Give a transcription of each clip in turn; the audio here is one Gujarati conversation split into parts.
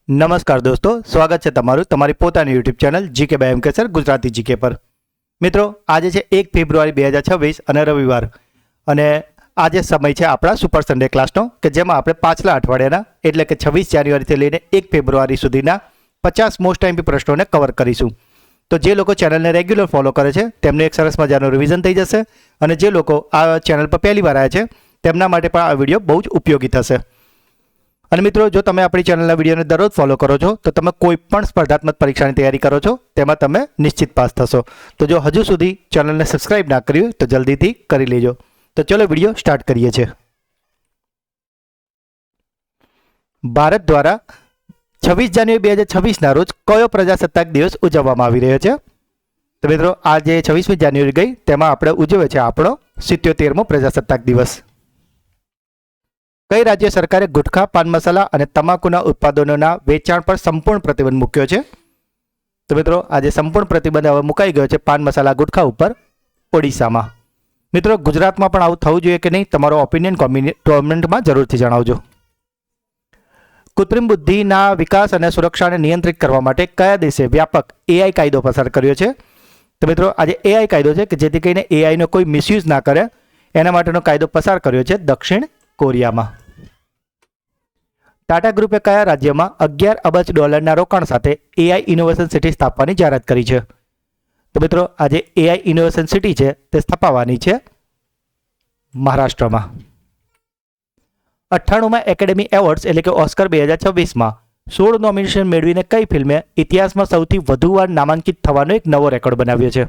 નમસ્કાર દોસ્તો, સ્વાગત છે તમારું તમારી પોતાની યુટ્યુબ ચેનલ જીકે બાય એમકે સર ગુજરાતી જીકે પર. મિત્રો, આજે છે 1 ફેબ્રુઆરી 2026 અને રવિવાર, અને આજે સમય છે આપણા સુપર સન્ડે ક્લાસનો કે જેમાં આપણે પાછલા અઠવાડિયાના એટલે કે 26 જાન્યુઆરીથી લઈને 1 ફેબ્રુઆરી સુધીના 50 મોસ્ટ ટાઈમ્પી પ્રશ્નોને કવર કરીશું. તો જે લોકો ચેનલને રેગ્યુલર ફોલો કરે છે તેમને એક સરસ મજાનું રિવિઝન થઈ જશે, અને જે લોકો આ ચેનલ પર પહેલી વાર આવ્યા છે તેમના માટે પણ આ વિડીયો બહુ જ ઉપયોગી થશે. અને મિત્રો, જો તમે આપણી ચેનલના વિડીયોને દરરોજ ફોલો કરો છો તો તમે કોઈ પણ સ્પર્ધાત્મક પરીક્ષાની તૈયારી કરો છો તેમાં તમે નિશ્ચિત પાસ થશો. તો જો હજુ સુધી ચેનલને સબસ્ક્રાઇબ ના કરી હોય તો જલ્દીથી કરી લેજો. તો ચલો વિડીયો સ્ટાર્ટ કરીએ છીએ. ભારત દ્વારા 26 જાન્યુઆરી 2026ના રોજ કયો પ્રજાસત્તાક દિવસ ઉજવવામાં આવી રહ્યો છે? તો મિત્રો, આ જે 26મી જાન્યુઆરી ગઈ તેમાં આપણે ઉજવ્યો છે આપણો 77મો પ્રજાસત્તાક દિવસ. કઈ રાજ્ય સરકારે ગુટખા, પાન મસાલા અને તમાકુના ઉત્પાદનોના વેચાણ પર સંપૂર્ણ પ્રતિબંધ મૂક્યો છે? તો મિત્રો, આજે સંપૂર્ણ પ્રતિબંધ હવે મુકાઈ ગયો છે પાન મસાલા ગુટખા ઉપર ઓડિશામાં. મિત્રો, ગુજરાતમાં પણ આવું થવું જોઈએ કે નહીં, તમારો ઓપિનિયન કોમેન્ટમાં જરૂરથી જણાવજો. કૃત્રિમ બુદ્ધિના વિકાસ અને સુરક્ષાને નિયંત્રિત કરવા માટે કયા દેશે વ્યાપક એઆઈ કાયદો પસાર કર્યો છે? તો મિત્રો, આજે એઆઈ કાયદો છે કે જેથી કરીને એઆઈનો કોઈ મિસયુઝ ના કરે એના માટેનો કાયદો પસાર કર્યો છે દક્ષિણ કોરિયામાં. ટાટા ગ્રુપે કયા રાજ્યમાં $11 અબજ રોકાણ સાથે એઆઈ ઇનોવેશન સિટી સ્થાપવાની જાહેરાત કરી છે? તો મિત્રો, આજે એઆઈ ઇનોવેશન સિટી છે તે સ્થાપવાની છે મહારાષ્ટ્રમાં. 98મા એકેડેમી એવોર્ડ્સ એટલે કે ઓસ્કર 2026માં 16 નોમિનેશન મેળવીને કઈ ફિલ્મે ઇતિહાસમાં સૌથી વધુ વાર નામાંકિત થવાનો એક નવો રેકોર્ડ બનાવ્યો છે?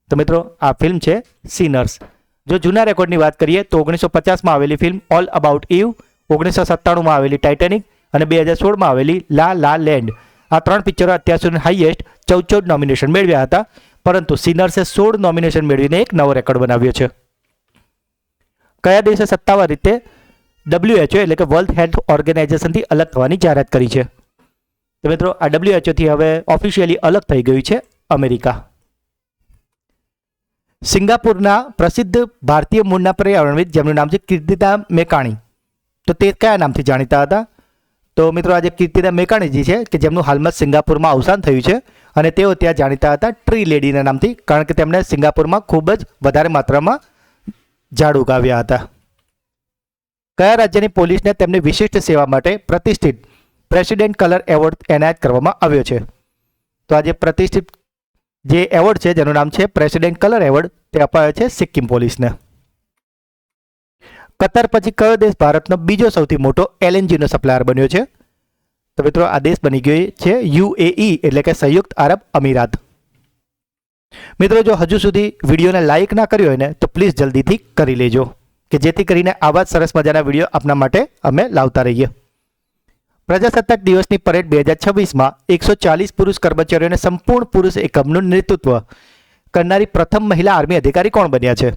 તો મિત્રો, આ ફિલ્મ છે સિનર્સ. જો જૂના રેકોર્ડની વાત કરીએ તો 1950માં આવેલી ફિલ્મ ઓલ અબાઉટ ઇવ, 1997માં આવેલી ટાઇટેનિક અને 2016માં આવેલી લા લા લેન્ડ, આ 3 પિક્ચરો અત્યાર સુધી હાઈએસ્ટ 14 નોમિનેશન મેળવ્યા હતા, પરંતુ સિનર્સે 16 નોમિનેશન મેળવીને એક નવો રેકોર્ડ બનાવ્યો છે. કયા દેશે સત્તાવાર રીતે WHO એટલે કે વર્લ્ડ હેલ્થ ઓર્ગેનાઇઝેશનથી અલગ થવાની જાહેરાત કરી છે? તો મિત્રો, આ WHO થી હવે ઓફિશિયલી અલગ થઈ ગયું છે અમેરિકા. સિંગાપુરના પ્રસિદ્ધ ભારતીય મૂળના પર્યાવરણવિદ જેમનું નામ છે કીર્તિદા મેકાણી, તો તે કયા નામથી જાણીતા હતા? તો મિત્રો, આજે કીર્તિદા મેકાણીજી છે કે જેમનું હાલમાં સિંગાપુરમાં અવસાન થયું છે, અને તેઓ ત્યાં જાણીતા હતા ટ્રી લેડીના નામથી, કારણ કે તેમણે સિંગાપુરમાં ખૂબ જ વધારે માત્રામાં ઝાડ ઉગાવ્યા હતા. કયા રાજ્યની પોલીસને તેમની વિશિષ્ટ સેવા માટે પ્રતિષ્ઠિત પ્રેસિડેન્ટ કલર એવોર્ડ એનાયત કરવામાં આવ્યો છે? તો આજે પ્રતિષ્ઠિત જે એવોર્ડ છે જેનું નામ છે પ્રેસિડેન્ટ કલર એવોર્ડ, તે અપાયો છે સિક્કિમ પોલીસને. કતાર પછી કયો દેશ ભારતનો બીજો સૌથી મોટો એલએનજીનો સપ્લાયર બન્યો છે? તો મિત્રો, આ દેશ બની ગયો છે UAE એટલે કે સંયુક્ત આરબ અમીરાત. મિત્રો, જો હજુ સુધી વિડીયોને લાઇક ના કર્યો હોય ને તો પ્લીઝ જલ્દીથી કરી લેજો કે જેથી કરીને આવા જ સરસ મજાના વિડીયો આપના માટે અમે લાવતા રહીએ. પ્રજાસત્તાક દિવસની પરેડ 2026માં 140 પુરુષ કર્મચારીઓને સંપૂર્ણ પુરુષ એકમનું નેતૃત્વ કરનારી પ્રથમ મહિલા આર્મી અધિકારી કોણ બન્યા છે?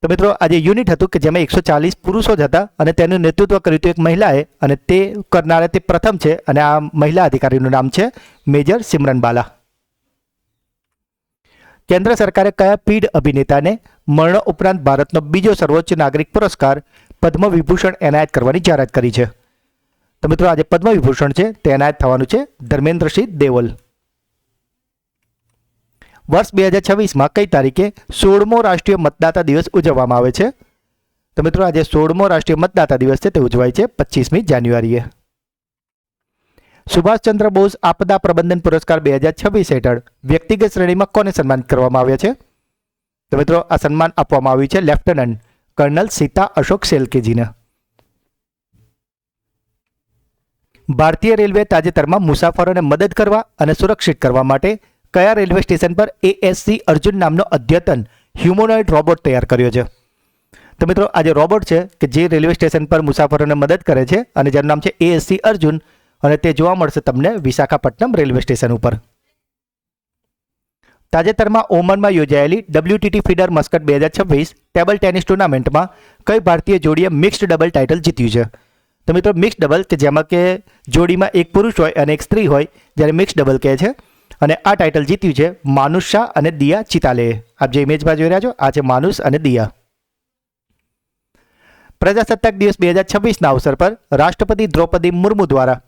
તો મિત્રો, આજે યુનિટ હતું કે જેમાં 140 પુરુષો જ હતા અને તેનું નેતૃત્વ કર્યું હતું એક મહિલાએ, અને તે કરનારા તે પ્રથમ છે, અને આ મહિલા અધિકારીનું નામ છે મેજર સિમરન બાલા. કેન્દ્ર સરકારે કયા પીઢ અભિનેતાને મરણ ઉપરાંત ભારતનો બીજો સર્વોચ્ચ નાગરિક પુરસ્કાર પદ્મ વિભૂષણ એનાયત કરવાની જાહેરાત કરી છે? તો મિત્રો, આજે પદ્મ વિભૂષણ છે તે એનાયત થવાનું છે ધર્મેન્દ્રસિંહ દેવલ. વર્ષ 2026માં કઈ તારીખે 16મો રાષ્ટ્રીય મતદાતા દિવસ ઉજવવામાં આવે છે? તો મિત્રો, આજે 16મો રાષ્ટ્રીય મતદાતા દિવસ છે તે ઉજવાય છે 25મી જાન્યુઆરીએ. સુભાષચંદ્ર બોઝ આપદા પ્રબંધન પુરસ્કાર 2026 હેઠળ વ્યક્તિગત શ્રેણીમાં કોને સન્માનિત કરવામાં આવ્યા છે? તો મિત્રો, આ સન્માન આપવામાં આવ્યું છે લેફ્ટનન્ટ કર્નલ સીતા અશોક શેલ્કેજીને. ભારતીય રેલવે તાજેતરમાં મુસાફરોને મદદ કરવા અને સુરક્ષિત કરવા માટે કયા રેલવે સ્ટેશન પર ASC અર્જુન નામનો અદ્યતન હ્યુમનોઇડ રોબોટ તૈયાર કર્યો છે? તો મિત્રો, આ જે રોબોટ છે કે જે રેલવે સ્ટેશન પર મુસાફરોને મદદ કરે છે અને જેનું નામ છે ASC અર્જુન, અને તે જોવા મળશે તમને વિશાખાપટ્ટનમ રેલવે સ્ટેશન ઉપર. તાજેતરમાં ઓમનમાં યોજાયેલી WTT feeder Muscat 2026 table tennis ટુર્નામેન્ટમાં કઈ ભારતીય જોડીએ મિક્સ્ડ ડબલ ટાઇટલ જીત્યું છે? તો મિત્રો, મિક્સ ડબલ કે જેમાં કે જોડીમાં એક પુરુષ હોય અને એક સ્ત્રી હોય, જ્યારે મિક્સ ડબલ કહે છે, અને આ ટાઇટલ જીત્યું છે માનુષ શાહ અને દિયા ચિતાલેએ. આપ જે ઇમેજમાં જોઈ રહ્યા છો આ છે માનુષ અને દિયા. પ્રજાસત્તાક દિવસ 2026ના અવસર પર રાષ્ટ્રપતિ દ્રૌપદી મુર્મુ દ્વારા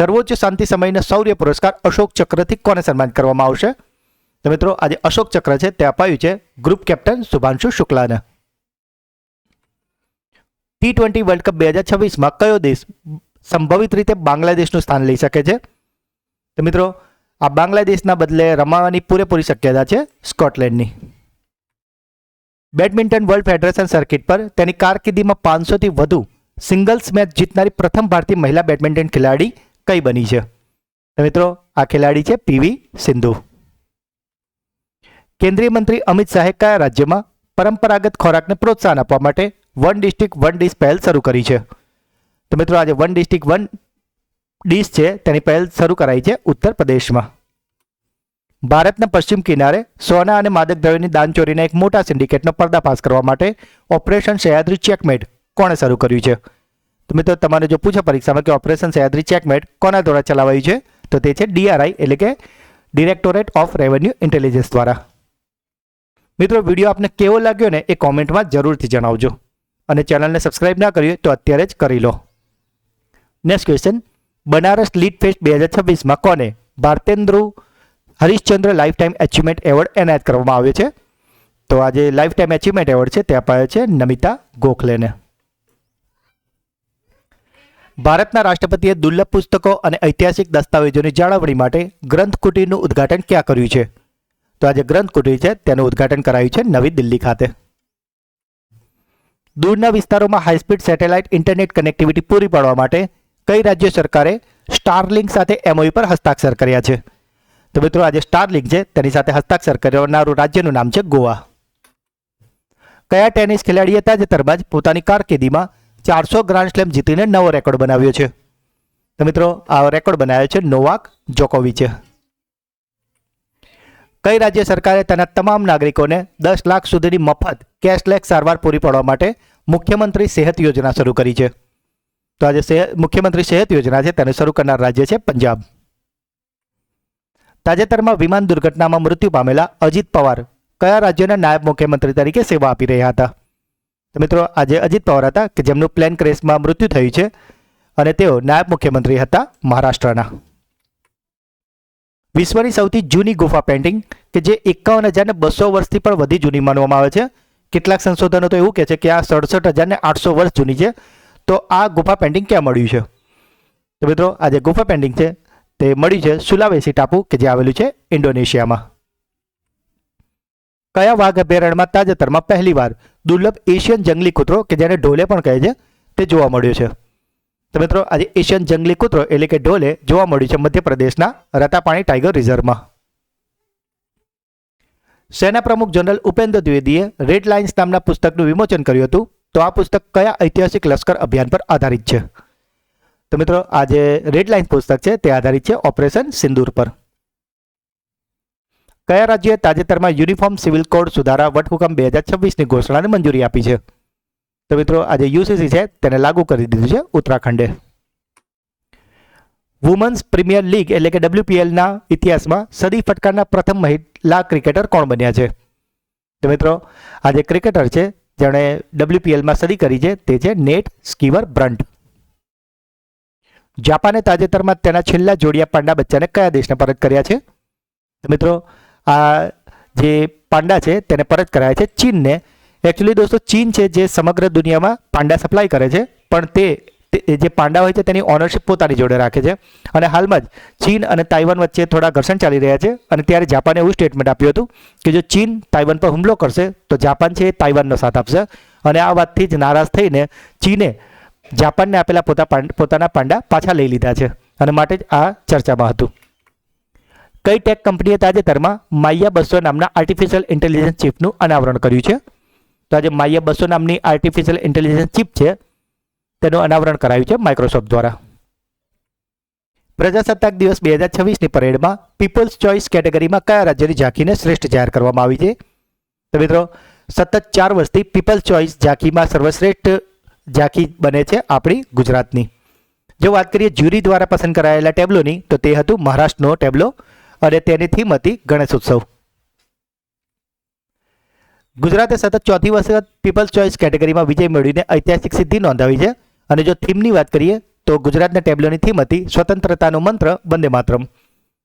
સર્વોચ્ચ શાંતિ સમયનો શૌર્ય પુરસ્કાર અશોક ચક્રથી કોને સન્માનિત કરવામાં આવશે? તો મિત્રો આજે અશોક ચક્ર છે તે અપાયું છે ગ્રુપ કેપ્ટન શુભાંશુ શુક્લાને. T20 વર્લ્ડ કપ 2026માં કયો દેશ સંભવિત રીતે બાંગ્લાદેશનું સ્થાન લઈ શકે છે? તો મિત્રો આ બાંગ્લાદેશના બદલે રમાવાની પૂરેપૂરી શક્યતા છે સ્કોટલેન્ડની. બેડમિન્ટન વર્લ્ડ ફેડરેશન સર્કિટ પર તેની કારકિર્દીમાં 500થી વધુ સિંગલ્સ મેચ જીતનારી પ્રથમ ભારતીય મહિલા બેડમિન્ટન ખેલાડી કઈ બની છે? તો મિત્રો આ ખેલાડી છે પીવી સિંધુ. કેન્દ્રીય મંત્રી અમિત શાહે કયા રાજ્યમાં પરંપરાગત ખોરાકને પ્રોત્સાહન આપવા માટે વન ડિસ્ટ્રિક્ટ વન ડિશ પહેલ શરૂ કરી છે? તો મિત્રો આજે વન ડિસ્ટ્રિક્ટ વન ડિશ છે તેની પહેલ શરૂ કરાઈ છે ઉત્તર પ્રદેશમાં. ભારતના પશ્ચિમ કિનારે સોના અને માદક દ્રવ્યોની દાણચોરીના એક મોટા સિન્ડિકેટનો પર્દાફાશ કરવા માટે ઓપરેશન સહ્યાદ્રી ચેકમેટ કોણે શરૂ કર્યું છે? તો મિત્રો તમારે જો પૂછે પરીક્ષામાં કે ઓપરેશન સહ્યાદ્રી ચેકમેટ કોના દ્વારા ચલાવાયું છે, તો તે છે DRI એટલે કે ડિરેક્ટોરેટ ઓફ રેવન્યુ ઇન્ટેલિજન્સ દ્વારા. મિત્રો વિડીયો આપને કેવો લાગ્યો ને એ કોમેન્ટમાં જરૂરથી જણાવજો અને ચેનલને સબસ્ક્રાઇબ ના કરી હોય તો અત્યારે જ કરી લો. Next question, Banaras lit fest 2026માં કોને Bharatendu Harishchandra lifetime achievement award એનાયત કરવામાં આવ્યો છે? તો આજે લાઈફ ટાઈમ એચિવમેન્ટ એવોર્ડ છે તે અપાયો છે નમિતા ગોખલેને. ભારતના રાષ્ટ્રપતિએ દુર્લભ પુસ્તકો અને ઐતિહાસિક દસ્તાવેજોની જાળવણી માટે ગ્રંથ કુટીરનું ઉદ્ઘાટન ક્યાં કર્યું છે? તો આજે ગ્રંથ કુટીર છે તેનું ઉદ્ઘાટન કરાયું છે નવી દિલ્હી ખાતે. દૂરના વિસ્તારોમાં હાઈસ્પીડ સેટેલાઇટ ઇન્ટરનેટ કનેક્ટિવિટી પૂરી પાડવા માટે કઈ રાજ્ય સરકારે સ્ટારલિંક સાથે MOU પર હસ્તાક્ષર કર્યા છે? તો મિત્રો આજે સ્ટારલિંક છે તેની સાથે હસ્તાક્ષર કરનારું રાજ્યનું નામ છે ગોવા. કયા ટેનિસ ખેલાડીએ તાજેતરમાં જ પોતાની કારકિર્દીમાં 400 ગ્રાન્ડ સ્લેમ જીતીને નવો રેકોર્ડ બનાવ્યો છે? તો મિત્રો આ રેકોર્ડ બનાવ્યો છે નોવાક જોકોવિચે. કઈ રાજ્ય સરકારે તેના તમામ નાગરિકોને 10 લાખ સુધીની મફત કેશલેસ સારવાર પૂરી પાડવા માટે મુખ્યમંત્રી સેહત યોજના શરૂ કરી છે? તો આજે મુખ્યમંત્રી સેહત યોજના છે તેને શરૂ કરનાર રાજ્ય છે પંજાબ. તાજેતરમાં વિમાન દુર્ઘટનામાં મૃત્યુ પામેલા અજીત પવાર કયા રાજ્યના નાયબ મુખ્યમંત્રી તરીકે સેવા આપી રહ્યા હતા? તો મિત્રો આજે અજીત પવાર હતા કે જેમનું પ્લેન ક્રેશમાં મૃત્યુ થયું છે અને તેઓ નાયબ મુખ્યમંત્રી હતા મહારાષ્ટ્રના. વિશ્વની સૌથી જૂની ગુફા પેઇન્ટિંગ કે જે 51,200 વર્ષથી પણ વધી જૂની માનવામાં આવે છે. કેટલાક સંશોધનો તો એવું કહે છે કે આ 67,800 વર્ષ જૂની છે. તો આ ગુફા પેઇન્ટિંગ ક્યાં મળ્યું છે? તો મિત્રો આ જે ગુફા પેઇન્ટિંગ છે તે મળ્યું છે સુલાવેસી ટાપુ કે જે આવેલું છે ઇન્ડોનેશિયામાં. કયા વાઘ અભયારણ્યમાં તાજેતરમાં પહેલીવાર દુર્લભ એશિયન જંગલી કૂતરો કે જેને ઢોલે પણ કહે છે તે જોવા મળ્યો છે? તો મિત્રો આજે એશિયન જંગલી કૂતરો એટલે કે ઢોલે જોવા મળ્યું છે મધ્યપ્રદેશના રતાપાણી ટાઈગર રિઝર્વમાં. સેના પ્રમુખ જનરલ ઉપેન્દ્ર દ્વિવેદીએ રેડ લાઇન્સ નામના પુસ્તકનું વિમોચન કર્યું હતું. તો આ પુસ્તક કયા ઐતિહાસિક લશ્કર અભિયાન પર આધારિત છે? તો મિત્રો આ જે રેડ લાઇન્સ પુસ્તક છે તે આધારિત છે ઓપરેશન સિંદૂર પર. કયા રાજ્યએ તાજેતરમાં યુનિફોર્મ સિવિલ કોડ સુધારા વટહુકમ 2026ની ઘોષણાને મંજૂરી આપી છે? તો મિત્રો આજે UCC છે તેને લાગુ કરી દીધું છે ઉત્તરાખંડે. વુમન્સ પ્રીમિયર લીગ એટલે કે WPLના ઇતિહાસમાં સદી ફટકારના પ્રથમ મહિલા ક્રિકેટર કોણ બન્યા છે? તો મિત્રો આ જે ક્રિકેટર છે જેણે WPLમાં સદી કરી છે તે છે નેટ સ્કીવર બ્રન્ટ. જાપાને તાજેતરમાં તેના છેલ્લા જોડિયા પાંડા બચ્ચાને કયા દેશને પરત કર્યા છે? તો મિત્રો આ જે પાંડા છે તેને પરત કરાયા છે ચીનને. એકચ્યુઅલી દોસ્તો ચીન છે જે સમગ્ર દુનિયામાં પાંડા સપ્લાય કરે છે પણ તે જે પાંડા હોય છે તેની ઓનરશિપ પોતાની જોડે રાખે છે. અને હાલમાં જ ચીન અને તાઇવાન વચ્ચે થોડા ઘર્ષણ ચાલી રહ્યા છે અને ત્યારે જાપાને એવું સ્ટેટમેન્ટ આપ્યું હતું કે જો ચીન તાઇવાન પર હુમલો કરશે તો જાપાન છે એ તાઇવાનનો સાથ આપશે. અને આ વાતથી જ નારાજ થઈને ચીને જાપાનને આપેલા પોતાના પાંડા પાછા લઈ લીધા છે અને માટે જ આ ચર્ચામાં હતું. કઈ ટેક કંપનીએ તાજેતરમાં માયા 200 નામના આર્ટિફિશિયલ ઇન્ટેલિજન્સ ચિપનું અનાવરણ કર્યું છે? તો આજે માયા 200 નામની આર્ટિફિશિયલ ઇન્ટેલિજન્સ ચિપ છે તેનું અનાવરણ કરાયું છે માઇક્રોસોફ્ટ દ્વારા. પ્રજાસત્તાક દિવસ 2026ની પરેડમાં પીપલ્સ ચોઇસ કેટેગરીમાં કયા રાજ્યની ઝાંખીને શ્રેષ્ઠ જાહેર કરવામાં આવી છે? તો મિત્રો સતત 4 વર્ષથી પીપલ્સ ચોઇસ ઝાંખીમાં સર્વશ્રેષ્ઠ ઝાંખી બને છે આપણી ગુજરાતની. જો વાત કરીએ જ્યુરી દ્વારા પસંદ કરાયેલા ટેબ્લોની તો તે હતું મહારાષ્ટ્રનો ટેબ્લો અને તેની થીમ હતી ગણેશ ઉત્સવ. ગુજરાતે સતત 4થી વખત પીપલ્સ ચોઇસ કેટેગરીમાં વિજય મેળવીને ઐતિહાસિક સિદ્ધિ નોંધાવી છે. અને જો થીમની વાત કરીએ તો ગુજરાતના ટેબ્લોની થીમ હતી સ્વતંત્રતાનો મંત્ર વંદે માતરમ.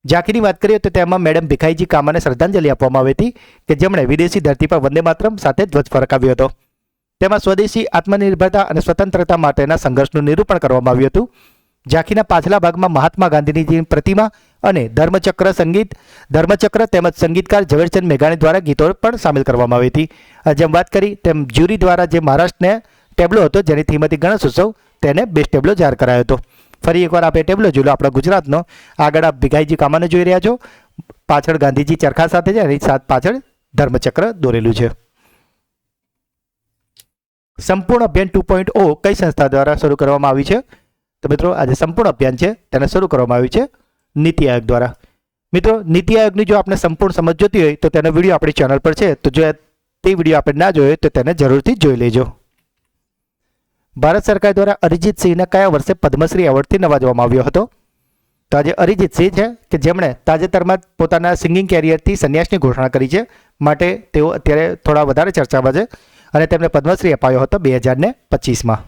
ઝાંખીની વાત કરીએ તો તેમાં મેડમ ભીખાઈજી કામાને શ્રદ્ધાંજલિ આપવામાં આવી હતી કે જેમણે વિદેશી ધરતી પર વંદે માતરમ સાથે ધ્વજ ફરકાવ્યો હતો. તેમાં સ્વદેશી આત્મનિર્ભરતા અને સ્વતંત્રતા માટેના સંઘર્ષનું નિરૂપણ કરવામાં આવ્યું હતું. ઝાંખીના પાછલા ભાગમાં મહાત્મા ગાંધીજીની પ્રતિમા અને ધર્મચક્ર તેમજ સંગીતકાર ઝવેરચંદ મેઘાણી દ્વારા ગીતો પણ સામેલ કરવામાં આવી હતી. જેમ વાત કરી તેમ જ્યુરી દ્વારા જે મહારાષ્ટ્રને ટેબ્લો હતો જેની થીમ હતી ગણેશ ઉત્સવ, તેને બેસ્ટ ટેબ્લો જાહેર કરાયો હતો. ફરી એકવાર આપણે ટેબ્લો જોઈ લો આપણા ગુજરાતનો. આગળ આપ ભીખાઈજી કામાને જોઈ રહ્યા છો, પાછળ ગાંધીજી ચરખા સાથે છે, એની પાછળ ધર્મચક્ર દોરેલું છે. સંપૂર્ણ અભિયાન 2.0 કઈ સંસ્થા દ્વારા શરૂ કરવામાં આવી છે? તો મિત્રો આજે સંપૂર્ણ અભિયાન છે તેને શરૂ કરવામાં આવ્યું છે નીતિ આયોગ દ્વારા. મિત્રો નીતિ આયોગની જો આપણે સંપૂર્ણ સમજ જોતી હોય તો તેનો વિડીયો આપણી ચેનલ પર છે, તો જો તે વિડીયો આપણે ના જોયો તો તેને જરૂરથી જોઈ લેજો. ભારત સરકાર દ્વારા અરિજીત સિંહને કયા વર્ષે પદ્મશ્રી એવોર્ડથી નવાજવામાં આવ્યો હતો? તો આજે અરિજીત સિંહ છે કે જેમણે તાજેતરમાં પોતાના સિંગિંગ કેરિયરથી સંન્યાસની ઘોષણા કરી છે, માટે તેઓ અત્યારે થોડા વધારે ચર્ચામાં છે અને તેમને પદ્મશ્રી અપાયો હતો 2025માં.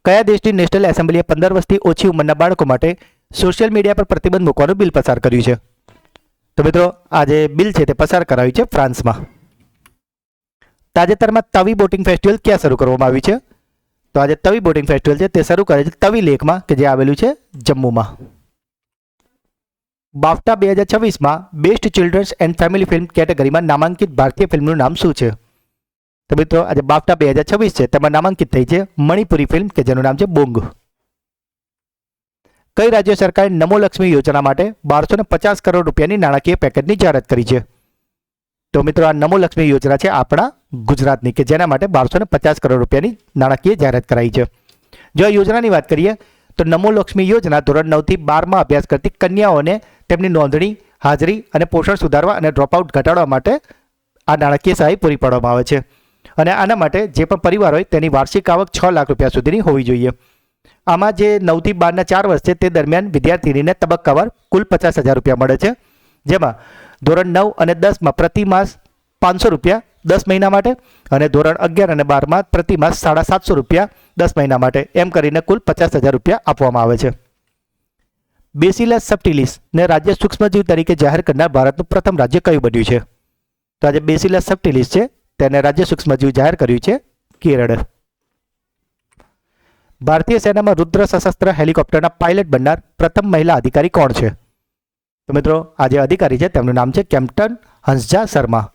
કયા દેશની નેશનલ એસેમ્બલીએ 15 વર્ષથી ઓછી ઉંમરના બાળકો માટે સોશિયલ મીડિયા પર પ્રતિબંધ મૂકવાનું બિલ પસાર કર્યું છે? તો મિત્રો આ જે બિલ છે તે પસાર કરાયું છે ફ્રાન્સમાં. તાજેતરમાં તવી બોટિંગ ફેસ્ટિવલ ક્યાં શરૂ કરવામાં આવ્યું છે? તો આજે તવી બોટિંગ ફેસ્ટિવલ છે તે શરૂ કરે છે તવી લેકમાં કે જે આવેલું છે જમ્મુમાં. બાફટા 2026માં best children's and family film કેટેગરીમાં નામાંકિત ભારતીય ફિલ્મનું નામ શું છે? તો મિત્રો આજે બાફટા 2026 છે તેમાં નામાંકિત થઈ છે મણિપુરી ફિલ્મ કે જેનું નામ છે બોંગ. કઈ રાજ્ય સરકારે નમો લક્ષ્મી યોજના માટે 1250 કરોડ રૂપિયાની નાણાકીય પેકેજની જાહેરાત કરી છે? તો મિત્રો આ નમો લક્ષ્મી યોજના છે આપણા ગુજરાતની કે જેના માટે 1250 કરોડ રૂપિયાની નાણાકીય જાહેરાત કરાઈ છે. જો આ યોજનાની વાત કરીએ તો નમો લક્ષ્મી યોજના ધોરણ 9 થી 12માં અભ્યાસ કરતી કન્યાઓને તેમની નોંધણી, હાજરી અને પોષણ સુધારવા અને ડ્રોપઆઉટ ઘટાડવા માટે આ નાણાકીય સહાય પૂરી પાડવામાં આવે છે. અને આના માટે જે પણ પરિવાર હોય તેની વાર્ષિક આવક 6 લાખ રૂપિયા સુધીની હોવી જોઈએ. આમાં જે 9 થી 12ના 4 વર્ષ છે તે દરમિયાન વિદ્યાર્થીનીને તબક્કાવાર કુલ 50,000 રૂપિયા મળે છે, જેમાં ધોરણ 9 અને 10માં પ્રતિ માસ 500 રૂપિયા 10 મહિના માટે અને ધોરણ 11 અને 12માં પ્રતિ માસ 750 રૂપિયા 10 મહિના માટે, એમ કરીને કુલ 50,000 રૂપિયા આપવામાં આવે છે. બેસિલસ સબ્ટિલિસ ને રાજ્ય સૂક્ષ્મજીવ તરીકે જાહેર કરનાર ભારતનું પ્રથમ રાજ્ય કયું બન્યું છે? તો આજે બેસિલસ સબ્ટિલિસ છે તેને રાજ્ય સૂક્ષ્મજીવ જાહેર કર્યું છે કેરળ. ભારતીય સેનામાં રુદ્ર સશસ્ત્ર હેલિકોપ્ટરના પાયલટ બનનાર પ્રથમ મહિલા અધિકારી કોણ છે? તો મિત્રો આ જે અધિકારી છે તેમનું નામ છે કેપ્ટન હંસજા શર્મા.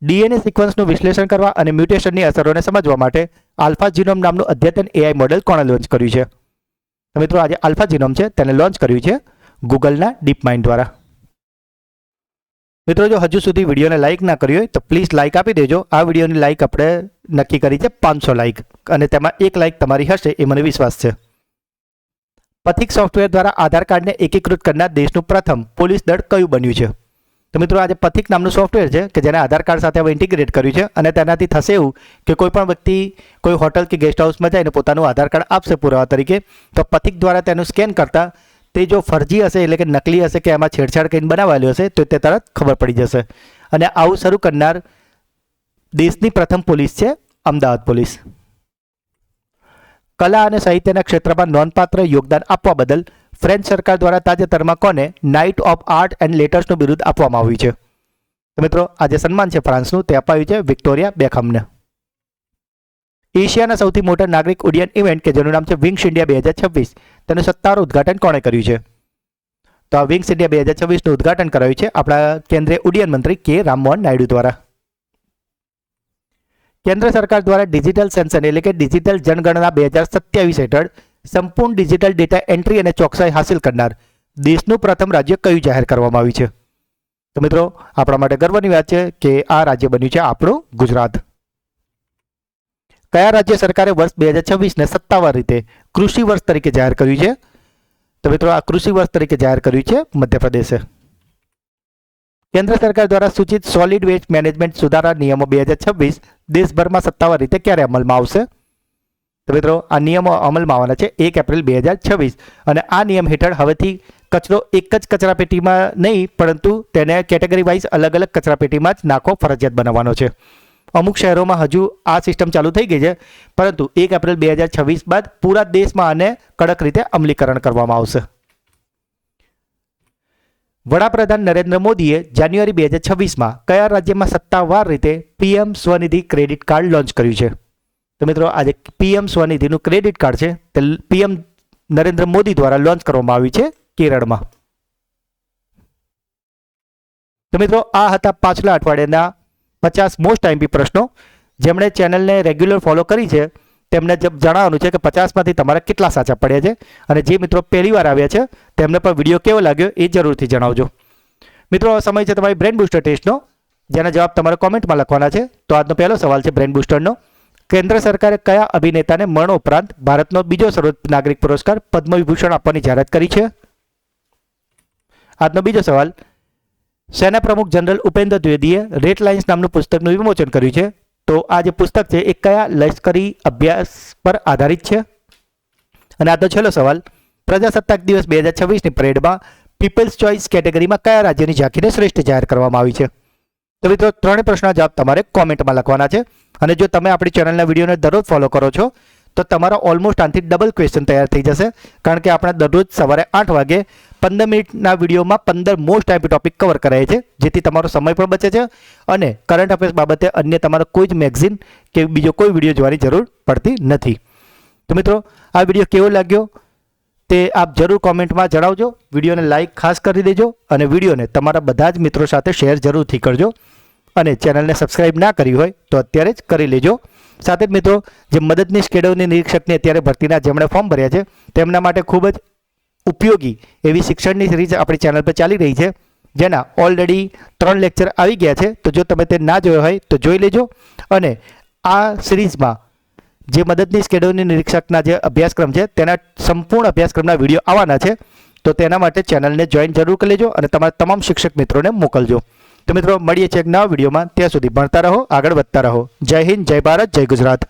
ડીએનએ સિક્વન્સનું વિશ્લેષણ કરવા અને મ્યુટેશનની અસરોને સમજવા માટે આલ્ફા જીનોમ નામનું અદ્યતન એઆઈ મોડેલ કોણે લોન્ચ કર્યું છે? તો મિત્રો આજે આલ્ફા જીનોમ છે તેને લોન્ચ કર્યું છે ગૂગલના ડીપમાઇન્ડ દ્વારા. મિત્રો જો હજુ સુધી વિડીયોને લાઇક ના કરી હોય તો પ્લીઝ લાઇક આપી દેજો. આ વિડીયોની લાઇક આપણે નક્કી કરી છે 500 લાઇક, અને તેમાં 1 લાઇક તમારી હશે એ મને વિશ્વાસ છે. પથિક સોફ્ટવેર દ્વારા આધાર કાર્ડને એકીકૃત કરનાર દેશનું પ્રથમ પોલીસ દળ કયું બન્યું છે? તો મિત્રો આજે પથિક નામનું સોફ્ટવેર છે કે જેને આધાર કાર્ડ સાથે હવે ઇન્ટિગ્રેટ કર્યું છે, અને તેનાથી થશે એવું કે કોઈ પણ વ્યક્તિ કોઈ હોટલ કે ગેસ્ટ હાઉસમાં જઈને પોતાનું આધાર કાર્ડ આપશે પુરાવા તરીકે, તો પથિક દ્વારા તેનું સ્કેન કરતા તે જો ફરજી હશે એટલે કે નકલી હશે કે એમાં છેડછાડ કરીને બનાવેલું હશે તો તે તરત ખબર પડી જશે. અને આવું શરૂ કરનાર દેશની પ્રથમ પોલીસ છે અમદાવાદ પોલીસ. કલા અને સાહિત્યના ક્ષેત્રમાં નોંધપાત્ર યોગદાન આપવા બદલ ફ્રેન્ચ સરકાર દ્વારા તાજેતરમાં કોને નાઇટ ઓફ આર્ટ એન્ડ લેટર્સનું બિરુદ આપવામાં આવ્યું છે? તો મિત્રો આ જે સન્માન છે ફ્રાન્સનું તે અપાયું છે વિક્ટોરિયા બેકહામને. એશિયાના સૌથી મોટા નાગરિક ઉડ્ડયન ઇવેન્ટ કે જેનું નામ છે વિંગ્સ ઇન્ડિયા 2026 તેનું સત્તાવાર ઉદ્ઘાટન કોણે કર્યું છે? તો આ વિંગ્સ ઇન્ડિયા 2026નું ઉદ્ઘાટન કરાયું છે આપણા કેન્દ્રીય ઉડ્ડયન મંત્રી કે રામમોહન નાયડુ દ્વારા. કેન્દ્ર સરકાર દ્વારા ડિજિટલ સેન્સસ એટલે કે ડિજિટલ જનગણના 2027 હેઠળ સંપૂર્ણ ડિજિટલ ડેટા એન્ટ્રી અને ચોકસાઈ હાંસિલ કરનાર દેશનું પ્રથમ રાજ્ય કયું જાહેર કરવામાં આવ્યું છે? તો મિત્રો આપણા માટે ગર્વની વાત છે કે આ રાજ્ય બન્યું છે આપણું ગુજરાત. કયા રાજ્ય સરકારે વર્ષ 2026ને સત્તાવાર રીતે કૃષિ વર્ષ તરીકે જાહેર કર્યું છે? તો મિત્રો આ કૃષિ વર્ષ તરીકે જાહેર કર્યું છે મધ્યપ્રદેશે. કેન્દ્ર સરકાર દ્વારા સૂચિત સોલિડ વેસ્ટ મેનેજમેન્ટ સુધારા નિયમો 2026 દેશભરમાં સત્તાવાર રીતે ક્યારે અમલમાં આવશે? તો મિત્રો આ નિયમો અમલમાં આવવાના છે 1 એપ્રિલ 2026, અને આ નિયમ હેઠળ હવેથી કચરો એક જ કચરાપેટીમાં નહીં પરંતુ તેને કેટેગરી વાઇઝ અલગ અલગ કચરાપેટીમાં જ નાખવો ફરજિયાત બનાવવાનો છે. અમુક શહેરોમાં હજુ આ સિસ્ટમ ચાલુ થઈ ગઈ છે, પરંતુ 1 એપ્રિલ 2026 બાદ પૂરા દેશમાં આને કડક રીતે અમલીકરણ કરવામાં આવશે. વડાપ્રધાન નરેન્દ્ર મોદીએ જાન્યુઆરી 2026માં કયા રાજ્યમાં સત્તાવાર રીતે PM Svanidhi credit card launch કર્યું છે? તો મિત્રો, આજે પીએમ સ્વનિધિનું ક્રેડિટ કાર્ડ છે તે પીએમ નરેન્દ્ર મોદી દ્વારા લોન્ચ કરવામાં આવ્યું છે કેરળમાં. તો મિત્રો, આ હતા પાછલા અઠવાડિયાના 50 મોસ્ટ આઈએમપી પ્રશ્નો. જેમણે ચેનલને રેગ્યુલર ફોલો કરી છે તેમને જણાવવાનું છે કે 50માંથી તમારા કેટલા સાચા પડ્યા છે, અને જે મિત્રો પહેલી વાર આવ્યા છે તેમને પણ વિડીયો કેવો લાગ્યો એ જરૂરથી જણાવજો. મિત્રો, સમય છે તમારી બ્રેન બૂસ્ટર ટેસ્ટનો, જેના જવાબ તમારે કોમેન્ટમાં લખવાના છે. તો આજનો પહેલો સવાલ છે બ્રેન બૂસ્ટરનો. કેન્દ્ર સરકારે કયા અભિનેતાને મરણ ઉપરાંત ભારતનો બીજો સર્વોચ્ચ નાગરિક પુરસ્કાર પદ્મ વિભૂષણ આપવાની જાહેરાત કરી છે? આજનો બીજો સવાલ, સેના પ્રમુખ જનરલ ઉપેન્દ્ર દ્વિવેદીએ રેડ લાઇન્સ નામનું પુસ્તકનું વિમોચન કર્યું છે. તો આ જે પુસ્તક છે એ કયા લશ્કરી અભ્યાસ પર આધારિત છે? અને આજનો છેલ્લો સવાલ, પ્રજાસત્તાક દિવસ 2026ની પરેડમાં પીપલ્સ ચોઇસ કેટેગરીમાં કયા રાજ્યની ઝાંખીને શ્રેષ્ઠ જાહેર કરવામાં આવી છે? તો મિત્રો, ત્રણેય પ્રશ્નના જવાબ તમારે કોમેન્ટમાં લખવાના છે. અને જો તમે આપણી ચેનલના વિડીયોને દરરોજ ફોલો કરો છો તો તમારા ઓલમોસ્ટ આનાથી ડબલ ક્વેશ્ચન તૈયાર થઈ જશે, કારણ કે આપણે દરરોજ સવારે 8 વાગે 15 મિનિટના વિડીયોમાં 15 મોસ્ટ આઈએમપી ટોપિક કવર કરાય છે, જેથી તમારો સમય પણ બચે છે અને કરંટ અફેર્સ બાબતે અન્ય તમારો કોઈ જ મેગઝીન કે બીજો કોઈ વિડીયો જોવાની જરૂર પડતી નથી. તો મિત્રો, આ વિડીયો કેવો લાગ્યો તે આપ જરૂર કોમેન્ટમાં જણાવજો. વિડીયોને લાઇક ખાસ કરી દેજો અને વિડીયોને તમારા બધા જ મિત્રો સાથે શેર જરૂરથી કરજો. અને ચેનલને સબસ્ક્રાઇબ ના કરી હોય તો અત્યારે જ કરી લેજો. સાથે જ મિત્રો, જે મદદનીશ કેળવણી નિરીક્ષકની અત્યારે ભરતીના જેમણે ફોર્મ ભર્યા છે તેમના માટે ખૂબ જ ઉપયોગી એવી શિક્ષણની સિરીઝ આપણી ચેનલ પર ચાલી રહી છે, જેના ઓલરેડી 3 લેક્ચર આવી ગયા છે. તો જો તમે તે ના જોયો હોય તો જોઈ લેજો. અને આ સિરીઝમાં જે મદદનીશ કેળવણી નિરીક્ષકના જે અભ્યાસક્રમ છે તેના સંપૂર્ણ અભ્યાસક્રમના વિડીયો આવવાના છે. તો તેના માટે ચેનલને જોઈન જરૂર કરી લેજો અને તમારા તમામ શિક્ષક મિત્રોને મોકલજો. તો મિત્રો, મળીએ છીએ એક નવા વિડીયોમાં. ત્યાં સુધી ભણતા રહો, આગળ વધતા રહો. જય હિન્દ, જય ભારત, જય ગુજરાત.